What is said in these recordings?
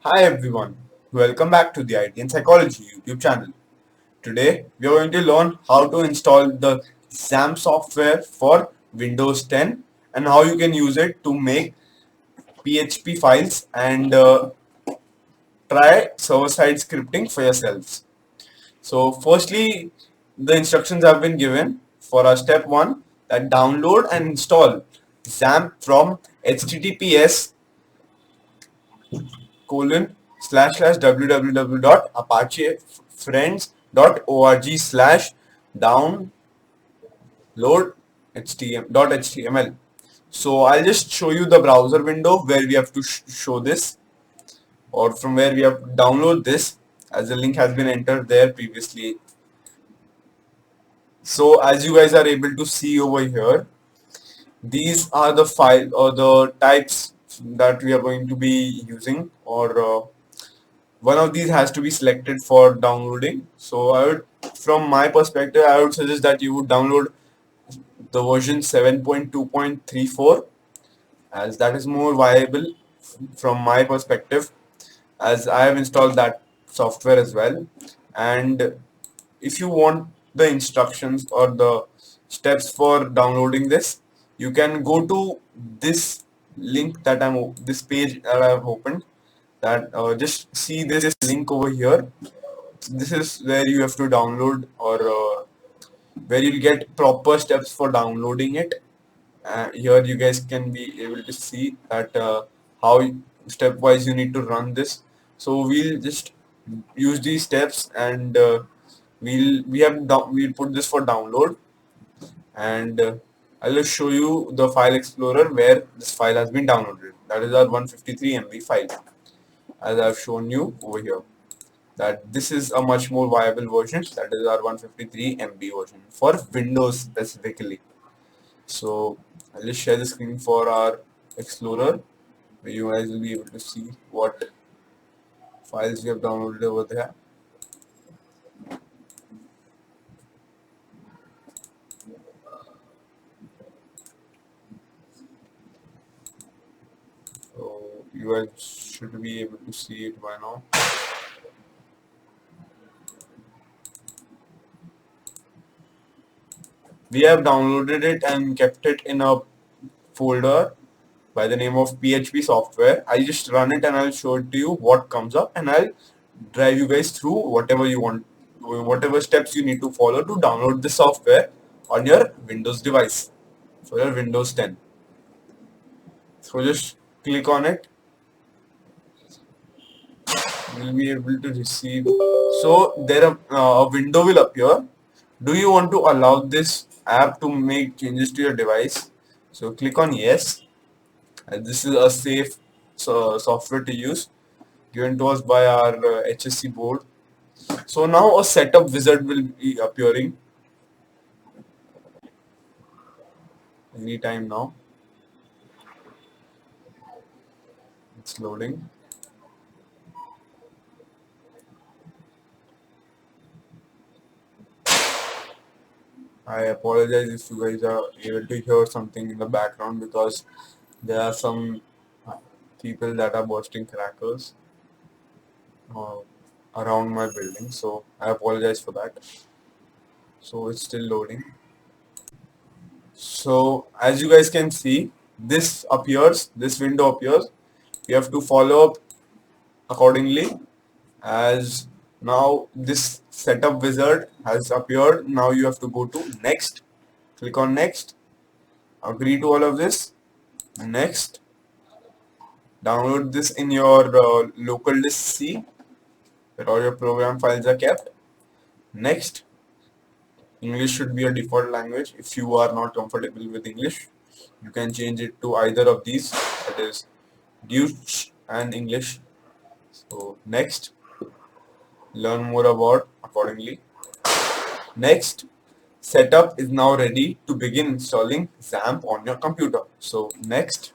Hi everyone, welcome back to the IT and Psychology YouTube channel. Today we are going to learn how to install the XAMPP software for Windows 10 and how you can use it to make PHP files and try server-side scripting for yourselves. So firstly, the instructions have been given for our step 1, that download and install XAMPP from https colon slash slash www.apachefriends.org slash download html. So I'll just show you the browser window where we have to show this, or from where we have to download this, as the link has been entered there previously. So as you guys are able to see over here, these are the file or the types that we are going to be using, or one of these has to be selected for downloading. So I would, from my perspective, I would suggest that you would download the version 7.2.34, as that is more viable from my perspective, as I have installed that software as well. And if you want the instructions or the steps for downloading this, you can go to this link that this page that I have opened, that just see this link over here. This is where you have to download, or where you'll get proper steps for downloading it. Here you guys can be able to see that how stepwise you need to run this. So we'll just use these steps, and we'll put this for download, and I'll just show you the file explorer where this file has been downloaded. That is our 153 MB file, as I've shown you over here, that this is a much more viable version. That is our 153 MB version for Windows specifically. So I'll just share the screen for our Explorer, where you guys will be able to see what files we have downloaded over there. So you guys should be able to see it by now. We have downloaded it and kept it in a folder by the name of PHP software. I just run it and I'll show it to you what comes up, and I'll drive you guys through whatever you want, whatever steps you need to follow to download the software on your Windows device for your Windows 10. So just click on it. You'll be able to receive. So there a window will appear. Do you want to allow this app to make changes to your device? So click on yes. And this is a safe software to use, given to us by our HSC board. So now a setup wizard will be appearing anytime now. It's loading. I apologize if you guys are able to hear something in the background, because there are some people that are bursting crackers uh, around my building. So I apologize for that. So it's still loading. So as you guys can see, this window appears. You have to follow up accordingly, as now this setup wizard has appeared. Now you have to go to next, click on next, agree to all of this, next, download this in your local disk C, where all your program files are kept. Next, English should be a default language. If you are not comfortable with English, you can change it to either of these, that is Deutsch and English. So next, learn more about accordingly. Next, setup is now ready to begin installing XAMPP on your computer. So next,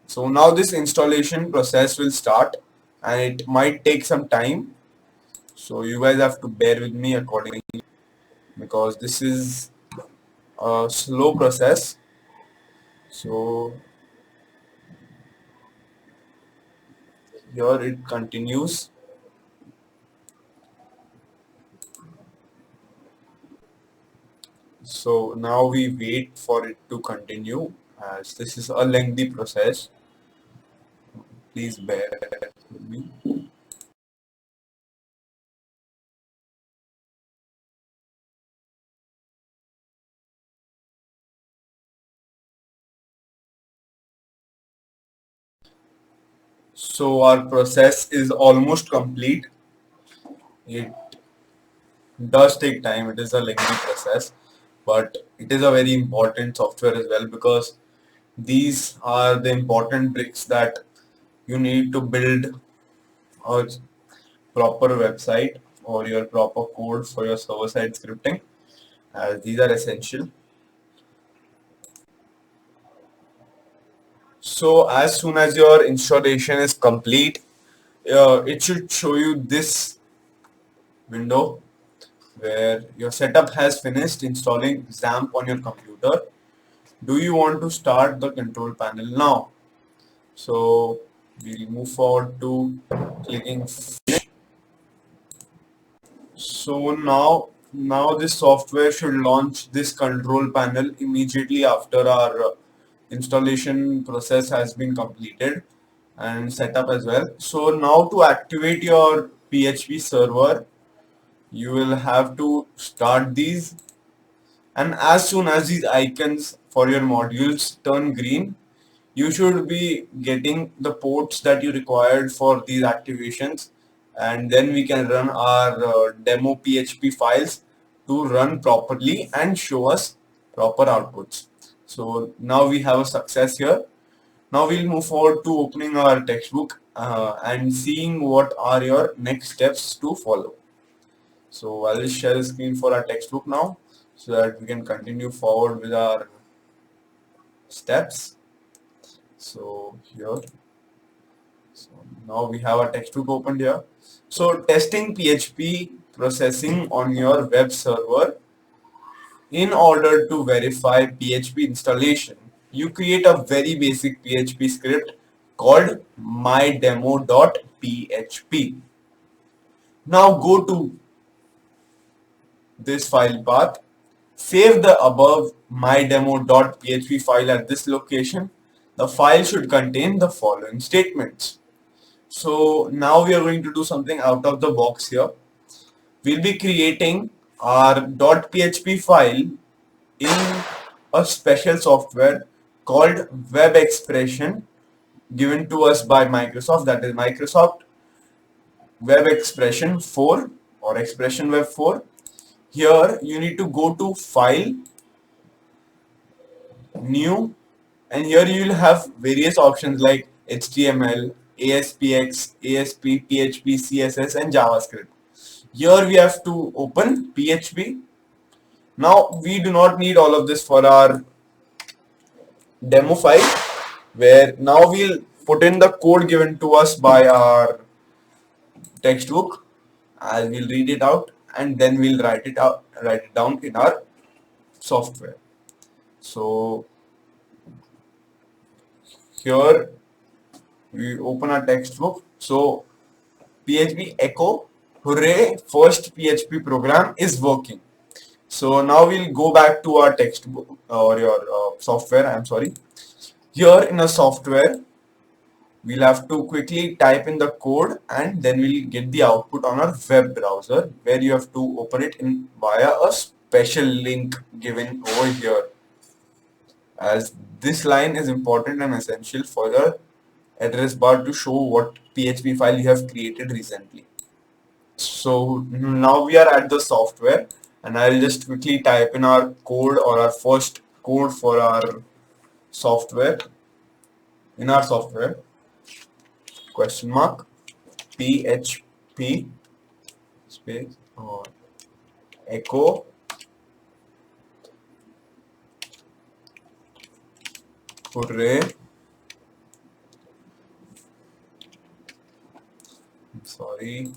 so now this installation process will start, and it might take some time. So you guys have to bear with me accordingly, because this is a slow process. So here it continues. So now we wait for it to continue, as this is a lengthy process. Please bear with me. So our process is almost complete. It does take time. It is a lengthy process, but it is a very important software as well, because these are the important bricks that you need to build a proper website or your proper code for your server-side scripting, as these are essential. So as soon as your installation is complete, it should show you this window where your setup has finished installing XAMPP on your computer. Do you want to start the control panel now? So we'll move forward to clicking finish. So now this software should launch this control panel immediately after our installation process has been completed and set up as well. So now to activate your PHP server, you will have to start these, and as soon as these icons for your modules turn green, you should be getting the ports that you required for these activations, and then we can run our demo PHP files to run properly and show us proper outputs. So now we have a success here. Now we'll move forward to opening our textbook and seeing what are your next steps to follow. So I'll just share the screen for our textbook now so that we can continue forward with our steps. So here, so now we have our textbook opened here. So testing PHP processing on your web server. In order to verify PHP installation, you create a very basic PHP script called mydemo.php. Now go to this file path, save the above mydemo.php file at this location. The file should contain the following statements. So now we are going to do something out of the box here. We'll be creating our .php file in a special software called Web Expression, given to us by Microsoft, that is Microsoft Web Expression 4 or Expression Web 4. Here you need to go to File, New, and here you will have various options like HTML, ASPX, ASP, PHP, CSS and JavaScript. Here we have to open PHP. Now we do not need all of this for our demo file, where now we'll put in the code given to us by our textbook, and we'll read it out and then we'll write it down in our software. So here we open our textbook. So PHP echo, hooray, first PHP program is working. So now we'll go back to our textbook or your software, I'm sorry. Here in a software, we'll have to quickly type in the code and then we'll get the output on our web browser, where you have to open it in via a special link given over here, as this line is important and essential for the address bar to show what PHP file you have created recently. So now we are at the software, and I'll just quickly type in our code or our first code for our software. In our software, question mark PHP space or echo hooray, sorry,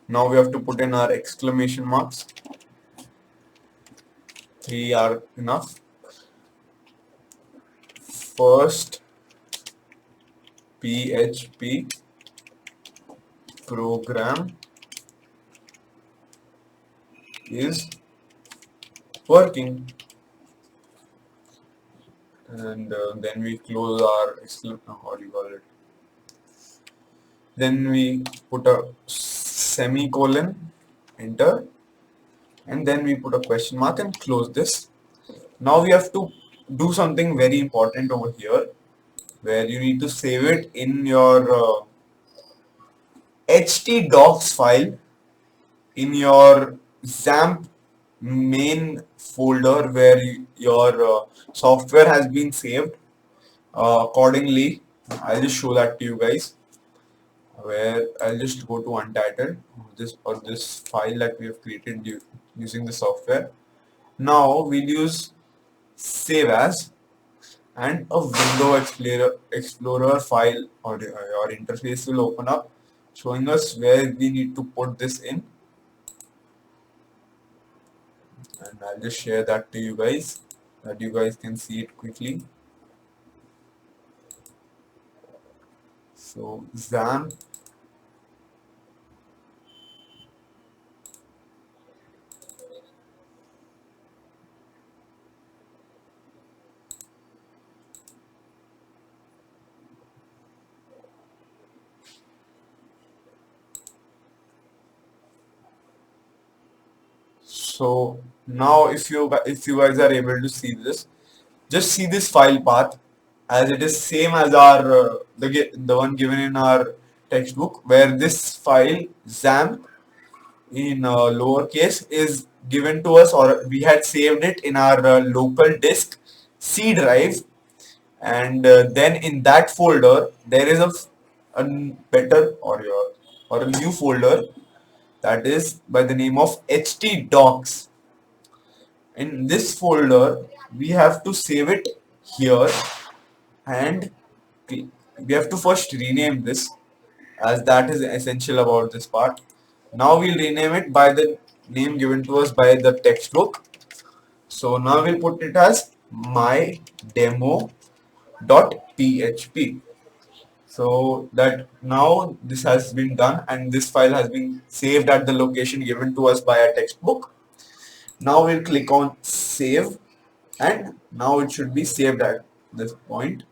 now we have to put in our exclamation marks. 3 are enough. First PHP program is working. And then we close our what do you call it, then we put a semicolon, enter, and then we put a question mark and close this. Now we have to do something very important over here, where you need to save it in your htdocs file in your XAMPP main folder, where your software has been saved. Accordingly, I'll just show that to you guys, where I'll just go to untitled, this file that we have created using the software. Now we'll use save as, and a window explorer file or interface will open up, showing us where we need to put this in. And I'll just share that to you guys, that you guys can see it quickly. So XAMPP, so now if you guys are able to see this, just see this file path, as it is same as our the one given in our textbook, where this file XAMPP in lowercase is given to us, or we had saved it in our local disk C drive, and then in that folder there is a better or a new folder that is by the name of htdocs. In this folder we have to save it here, and we have to first rename this, as that is essential about this part. Now we'll rename it by the name given to us by the textbook. So now we'll put it as my demo.php. So that now this has been done, and this file has been saved at the location given to us by our textbook. Now we'll click on save, and now it should be saved at this point.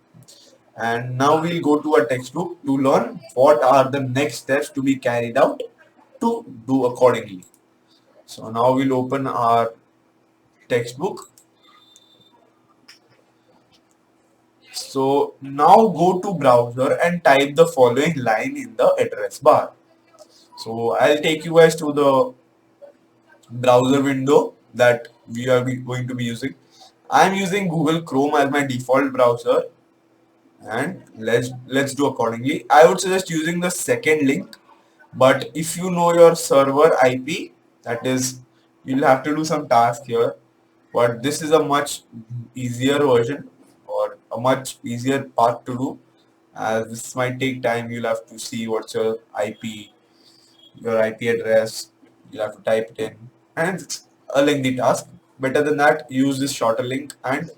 And now we'll go to our textbook to learn what are the next steps to be carried out to do accordingly. So now we'll open our textbook. So now go to browser and type the following line in the address bar. So I'll take you guys to the browser window that we are going to be using. I'm using Google Chrome as my default browser, and let's do accordingly. I would suggest using the second link, but if you know your server IP, that is, you'll have to do some task here, but this is a much easier version, or a much easier path to do, as this might take time. You'll have to see what's your IP address, you'll have to type it in, and it's a lengthy task. Better than that, use this shorter link, and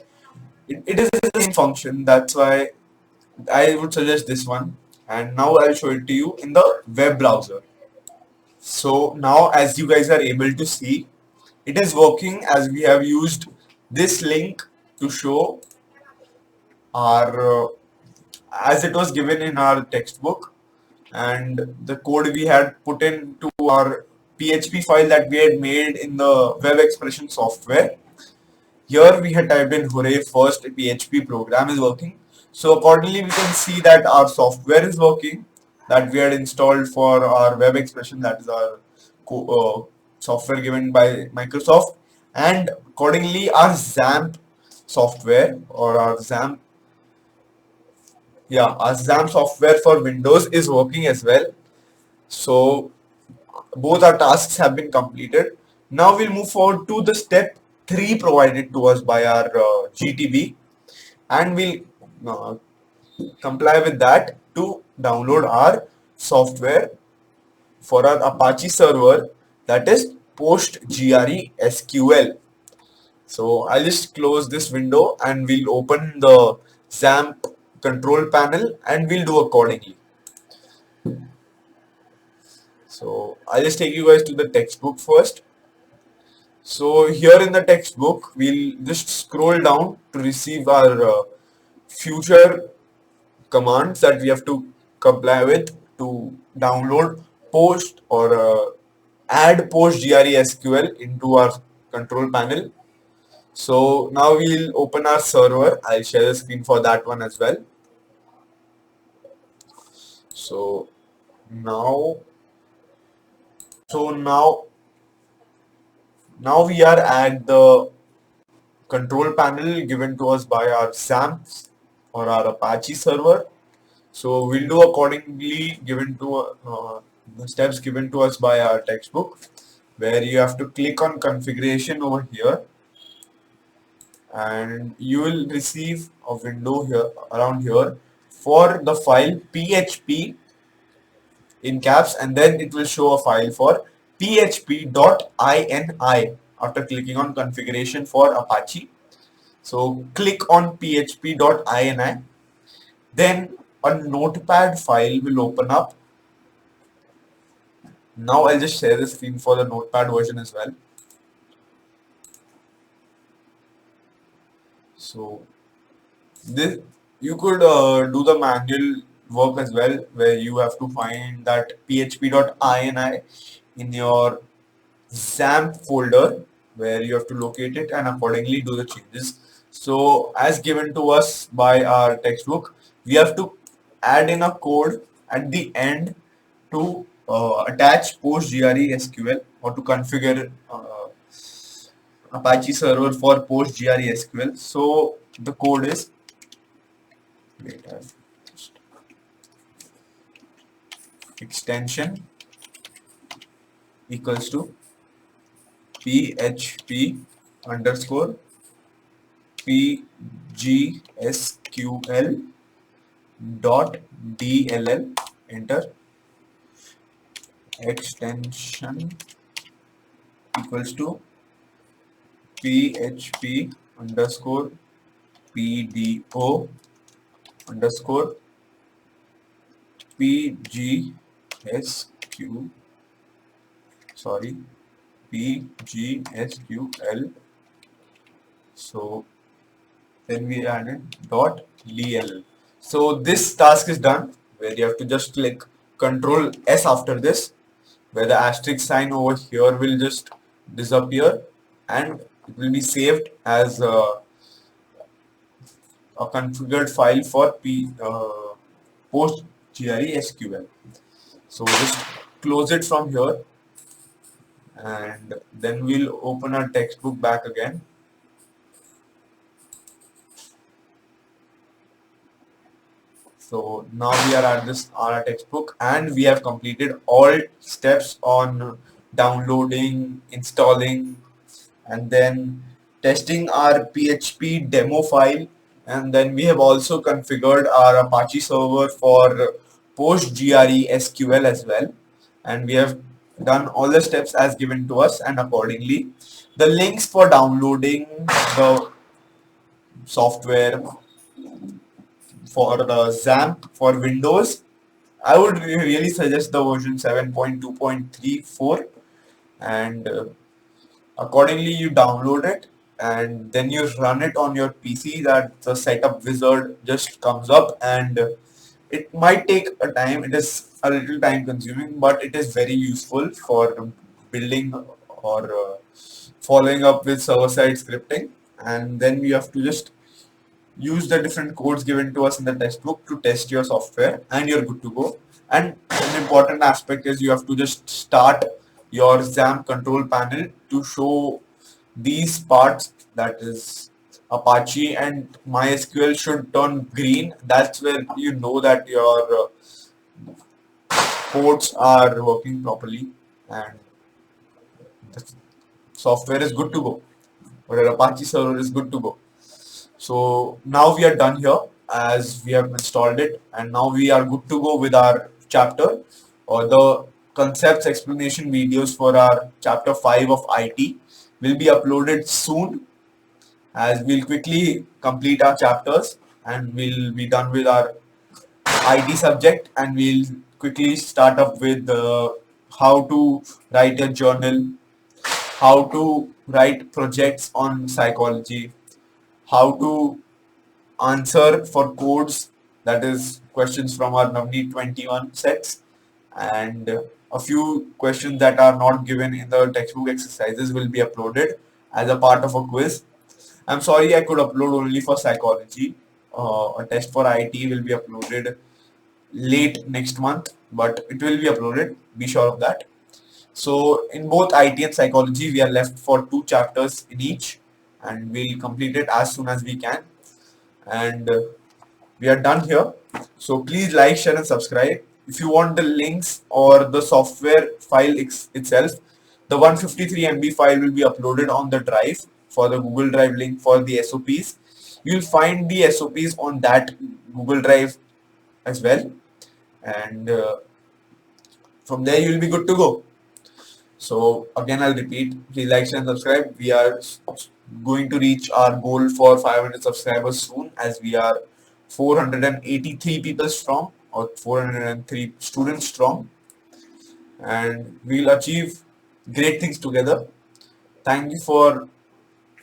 it is the same function. That's why I would suggest this one. And now I'll show it to you in the web browser. So now, as you guys are able to see, it is working, as we have used this link to show our as it was given in our textbook, and the code we had put into our PHP file that we had made in the web expression software. Here we had typed in hooray, first PHP program is working. So accordingly we can see that our software is working, that we had installed for our web expression, that is our software given by Microsoft, and accordingly our XAMPP software, or our XAMPP software for Windows is working as well. So both our tasks have been completed. Now we'll move forward to the step 3 provided to us by our GTB, and we'll comply with that to download our software for our Apache server, that is PostgreSQL. So I'll just close this window and we'll open the XAMPP control panel, and we'll do accordingly. So I'll just take you guys to the textbook first. So here in the textbook, we'll just scroll down to receive our future commands that we have to comply with to download post or add post GRE SQL into our control panel. So now we'll open our server. I'll share the screen for that one as well. So now, so now we are at the control panel given to us by our XAMPP or our Apache server. So we'll do accordingly given to the steps given to us by our textbook, where you have to click on configuration over here, and you will receive a window here around here for the file php in caps, and then it will show a file for php.ini after clicking on configuration for Apache. So click on php.ini, then a notepad file will open up. Now I'll just share the screen for the notepad version as well. So this, you could do the manual work as well, where you have to find that php.ini in your XAMPP folder, where you have to locate it and accordingly do the changes. So as given to us by our textbook, we have to add in a code at the end to attach PostGRE SQL or to configure Apache server for PostGRE SQL. So the code is, wait, extension equals to php underscore pgsql dot dll, enter. Extension equals to php underscore pdo underscore pgsq, sorry, pgsql. So then we added dot dll. So this task is done, where you have to just click Control S after this, where the asterisk sign over here will just disappear and it will be saved as a configured file for PostGRE SQL. So just close it from here, and then we'll open our textbook back again. So now we are at this our textbook, and we have completed all steps on downloading, installing, and then testing our PHP demo file. And then we have also configured our Apache server for PostGRE SQL as well. And we have done all the steps as given to us, and accordingly, the links for downloading the software for the XAMPP for Windows, I would really suggest the version 7.2.34, and accordingly you download it and then you run it on your PC. That the setup wizard just comes up, and it might take a time. It is a little time consuming, but it is very useful for building or following up with server-side scripting. And then you have to just use the different codes given to us in the textbook to test your software, and you're good to go. And an important aspect is you have to just start your XAMPP control panel to show these parts, that is Apache and MySQL, should turn green. That's where you know that your ports are working properly and the software is good to go, or your Apache server is good to go. So now we are done here, as we have installed it, and now we are good to go with our chapter, or the concepts explanation videos for our chapter 5 of IT will be uploaded soon, as we'll quickly complete our chapters and we'll be done with our IT subject, and we'll quickly start up with how to write a journal, how to write projects on psychology, how to answer for codes, that is questions from our Navneet 21 sets, and a few questions that are not given in the textbook exercises will be uploaded as a part of a quiz. I'm sorry I could upload only for psychology. A test for IT will be uploaded late next month, but it will be uploaded. Be sure of that. So in both IT and psychology, we are left for 2 chapters in each, and we'll complete it as soon as we can. And we are done here. So please like, share, and subscribe. If you want the links or the software file itself, the 153 MB file will be uploaded on the drive for the Google Drive link for the SOPs. You'll find the SOPs on that Google Drive as well, and from there you'll be good to go. So again, I'll repeat, please like, share, and subscribe. We are going to reach our goal for 500 subscribers soon, as we are 483 people strong, or 403 students strong, and we'll achieve great things together. Thank you for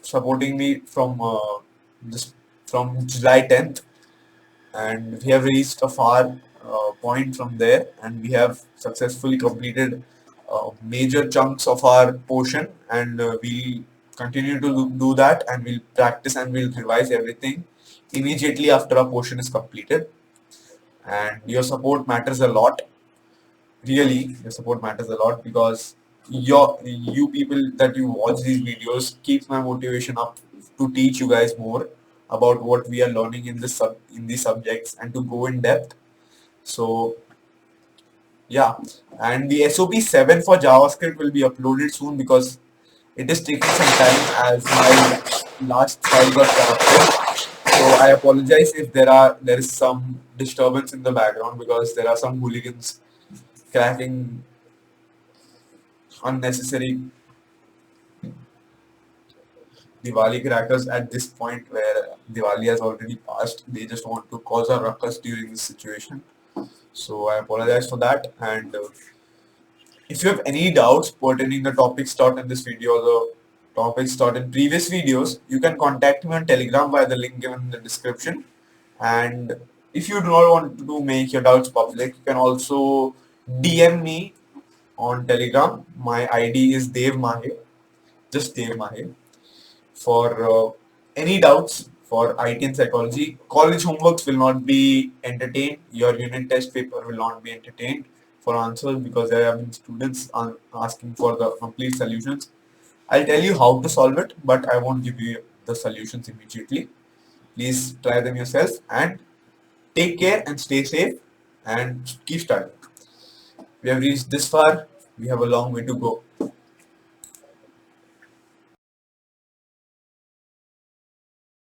supporting me this from July 10th, and we have reached a far point from there, and we have successfully completed major chunks of our portion, and we'll continue to do that, and we'll practice and we'll revise everything immediately after our portion is completed. And your support matters a lot. Really, your support matters a lot, because you people that you watch these videos keeps my motivation up to teach you guys more about what we are learning in these subjects, and to go in depth. So yeah, and the SOP 7 for JavaScript will be uploaded soon, because it is taking some time as my last file got corrupted. So I apologize if there is some disturbance in the background, because there are some hooligans cracking unnecessary Diwali crackers at this point where Diwali has already passed. They just want to cause a ruckus during this situation. So I apologize for that. And if you have any doubts pertaining the topics taught in this video or the topics taught in previous videos, you can contact me on Telegram via the link given in the description. And if you do not want to make your doubts public, you can also DM me on Telegram. My ID is Dev Mahe, just Dev Mahe, for any doubts for IT and psychology. College homeworks will not be entertained. Your unit test paper will not be entertained for answers, because there have been students asking for the complete solutions. I'll tell you how to solve it, but I won't give you the solutions immediately. Please try them yourself, and take care and stay safe and keep studying. We have reached this far. We have a long way to go.